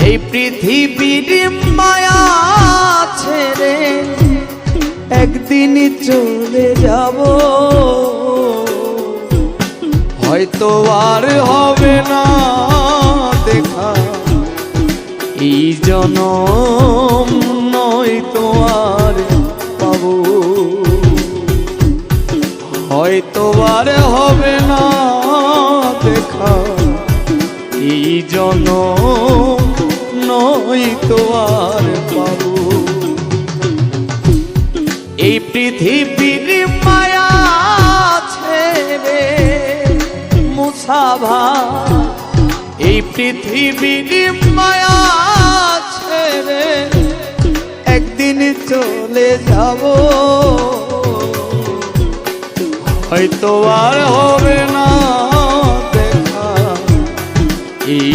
এই পৃথিবীর মায়া ছেড়ে একদিন চলে যাব, হয়তো আর হবে না দেখা এই জনম, নয়তো আর পাবো, হয়তো আর হবে না দেখা এই জনম, নয়তো আর পাবো। এই পৃথিবীর মায়া ছেড়ে মুসাভা, এই পৃথিবীর মায়া ছেড়ে একদিন চলে যাব, হয়তো আর হবে না দেখা এই